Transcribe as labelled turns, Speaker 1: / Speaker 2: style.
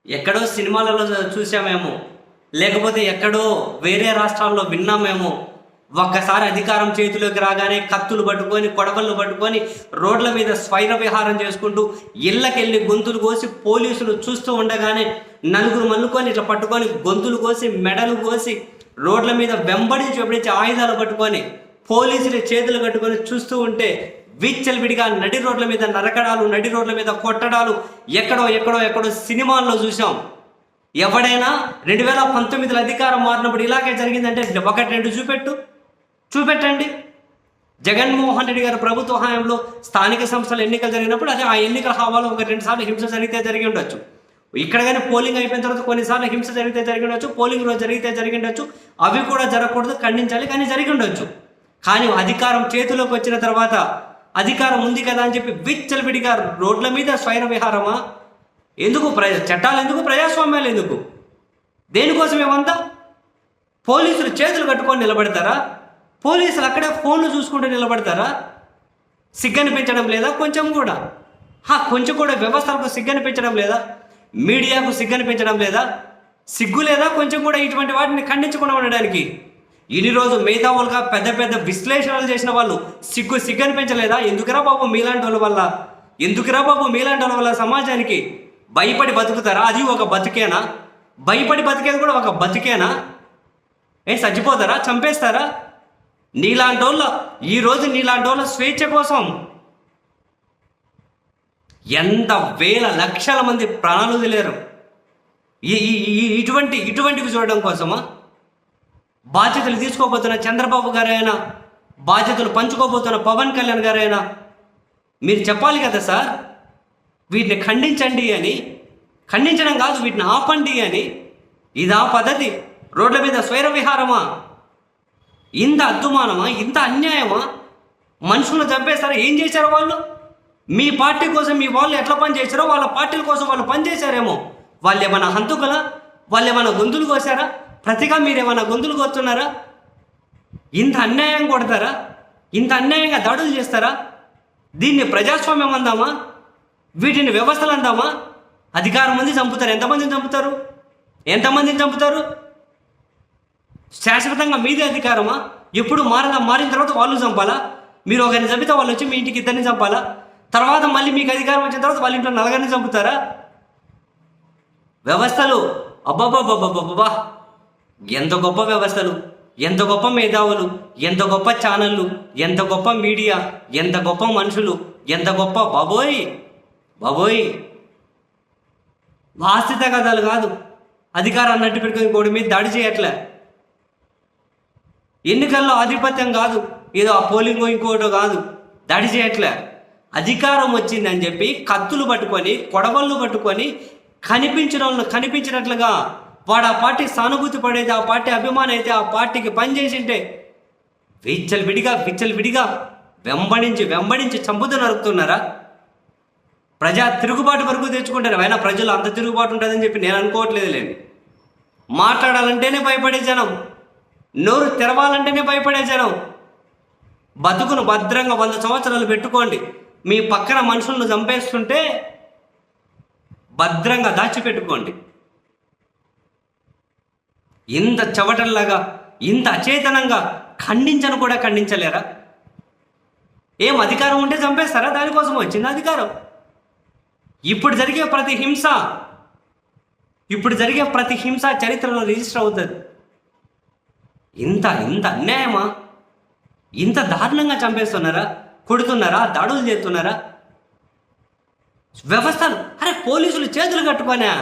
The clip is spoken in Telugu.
Speaker 1: ఎక్కడో సినిమాలలో చూసామేమో, లేకపోతే ఎక్కడో వేరే రాష్ట్రాల్లో విన్నామేమో. ఒక్కసారి అధికారం చేతిలోకి రాగానే కత్తులు పట్టుకొని, కొడవళ్ళు పట్టుకొని రోడ్ల మీద స్వైర విహారం చేసుకుంటూ ఇళ్ళకెళ్ళి గొంతులు కోసి పోలీసులు చూస్తూ ఉండగానే నలుగురు మల్లుకొని ఇట్లా పట్టుకొని గొంతులు కోసి మెడలు కోసి రోడ్ల మీద వెంబడించి ఆయుధాలు పట్టుకొని పోలీసులు చేతులు కట్టుకొని చూస్తూ ఉంటే విచ్చలవిడిగా నడి రోడ్ల మీద నరకడాలు, నడి రోడ్ల మీద కొట్టడాలు ఎక్కడో సినిమాల్లో చూసాం. ఎవడైనా 2019 అధికారం మారినప్పుడు ఇలాగే జరిగిందంటే ఒకటి రెండు చూపెట్టండి. జగన్మోహన్ రెడ్డి గారి ప్రభుత్వ హయాంలో స్థానిక సంస్థల ఎన్నికలు జరిగినప్పుడు అదే ఆ ఎన్నికల హావాలో 1-2 సార్లు హింస జరిగి ఉండొచ్చు. ఇక్కడ కానీ పోలింగ్ అయిపోయిన తర్వాత కొన్నిసార్లు హింస జరిగి ఉండొచ్చు, పోలింగ్ రోజు జరిగి ఉండొచ్చు. అవి కూడా జరగకూడదు, ఖండించాలి, కానీ జరిగి ఉండొచ్చు. కానీ అధికారం చేతిలోకి వచ్చిన తర్వాత అధికారం ఉంది కదా అని చెప్పి విచ్చలవిడిగా రోడ్ల మీద స్వైర విహారమా? ఎందుకు? చట్టాలు ఎందుకు? ప్రజాస్వామ్యాలు ఎందుకు? దేనికోసం ఏమంతా? పోలీసులు చేతులు కట్టుకొని నిలబడతారా? పోలీసులు అక్కడే ఫోన్లు చూసుకుంటూ నిలబడతారా? సిగ్గనిపించడం లేదా? కొంచెం కూడా వ్యవస్థలకు సిగ్గనిపించడం లేదా? మీడియాకు సిగ్గనిపించడం లేదా? సిగ్గు లేదా కొంచెం కూడా ఇటువంటి వాటిని ఖండించకుండా ఉండడానికి? ఇన్ని రోజు మిగతా వాళ్ళుగా పెద్ద విశ్లేషణలు చేసిన వాళ్ళు సిగ్గనిపించలేదా? ఎందుకురా బాబు మీలాంటి వాళ్ళ వల్ల సమాజానికి భయపడి బతుకుతారా? అది ఒక బతుకేనా? భయపడి బతికేది కూడా ఒక బతుకేనా? చచ్చిపోతారా? చంపేస్తారా? ఈరోజు నీలాంటి వాళ్ళ స్వేచ్ఛ కోసం ఎంత వేల లక్షల మంది ప్రాణాలు వదిలేరు. ఇటువంటివి చూడడం కోసమా? బాధ్యతలు తీసుకోబోతున్న చంద్రబాబు గారైనా, బాధ్యతలు పంచుకోబోతున్న పవన్ కళ్యాణ్ గారైనా మీరు చెప్పాలి కదా సార్, వీటిని ఖండించండి అని. ఖండించడం కాదు, వీటిని ఆపండి అని. ఇదా పద్ధతి? రోడ్ల మీద స్వైర విహారమా? ఇంత అద్దుమానమా? ఇంత అన్యాయమా? మనుషులను చంపేస్తారా? ఏం చేశారు వాళ్ళు? మీ పార్టీ కోసం మీ వాళ్ళు ఎట్లా పని చేశారో వాళ్ళ పార్టీల కోసం వాళ్ళు పని చేశారేమో. వాళ్ళు ఏమైనా హంతకులా? వాళ్ళు ఏమైనా గొంతులు కోసారా? ప్రతిగా మీరేమైనా గొంతులు కోస్తున్నారా? ఇంత అన్యాయం కొడతారా? ఇంత అన్యాయంగా దాడులు చేస్తారా? దీన్ని ప్రజాస్వామ్యం అందామా? వీటిని వ్యవస్థలు అందామా? అధికారం మంది చంపుతారు. ఎంతమందిని చంపుతారు? శాశ్వతంగా మీదే అధికారమా? ఎప్పుడు మారిన తర్వాత వాళ్ళు చంపాలా? మీరు ఒకరిని చంపితే వాళ్ళు వచ్చి మీ ఇంటికి 2 చంపాలా? తర్వాత మళ్ళీ మీకు అధికారం వచ్చిన తర్వాత వాళ్ళ ఇంట్లో 4 చంపుతారా? వ్యవస్థలు అబ్బాబ్బాబ్బాబ్బా! ఎంత గొప్ప వ్యవస్థలు, ఎంత గొప్ప మేధావులు, ఎంత గొప్ప ఛానళ్ళు, ఎంత గొప్ప మీడియా, ఎంత గొప్ప మనుషులు, ఎంత గొప్ప బాబోయ్. ఆస్తిత కథలు కాదు, అధికారాన్ని అడ్డు పెట్టుకుని గోడి మీద దాడి చేయట్లే. ఎన్నికల్లో ఆధిపత్యం కాదు, ఏదో ఆ పోలింగ్ ఇంకోటో కాదు, దాడి చేయట్లే. అధికారం వచ్చిందని చెప్పి కత్తులు పట్టుకొని, కొడవళ్ళు పట్టుకొని కనిపించినట్లుగా వాడు ఆ పార్టీ సానుభూతి పడేది, ఆ పార్టీ అభిమానం అయితే ఆ పార్టీకి పనిచేసింటే విచ్చలవిడిగా వెంబడించి చంపుతూ నరుకుతున్నారా? ప్రజా తిరుగుబాటు వరకు తెచ్చుకుంటారు. అయినా ప్రజలు అంత తిరుగుబాటు ఉంటుందని చెప్పి నేను అనుకోవట్లేదులేండి. మాట్లాడాలంటేనే భయపడే జనం, నోరు తెరవాలంటేనే భయపడే జనం. బతుకును భద్రంగా 100 సంవత్సరాలు పెట్టుకోండి. మీ పక్కన మనుషులను చంపేస్తుంటే భద్రంగా దాచిపెట్టుకోండి. ఇంత చవటల్లాగా, ఇంత అచేతనంగా ఖండించను కూడా ఖండించలేరా? ఏం అధికారం ఉంటే చంపేస్తారా? దానికోసం వచ్చింది అధికారం. ఇప్పుడు జరిగే ప్రతి హింస చరిత్రలో రిజిస్టర్ అవుతుంది. ఇంత అన్యాయమా? ఇంత దారుణంగా చంపేస్తున్నారా? కొడుతున్నారా? దాడులు చేస్తున్నారా? వ్యవస్థలు పోలీసులు చేతులు కట్టుకోనా?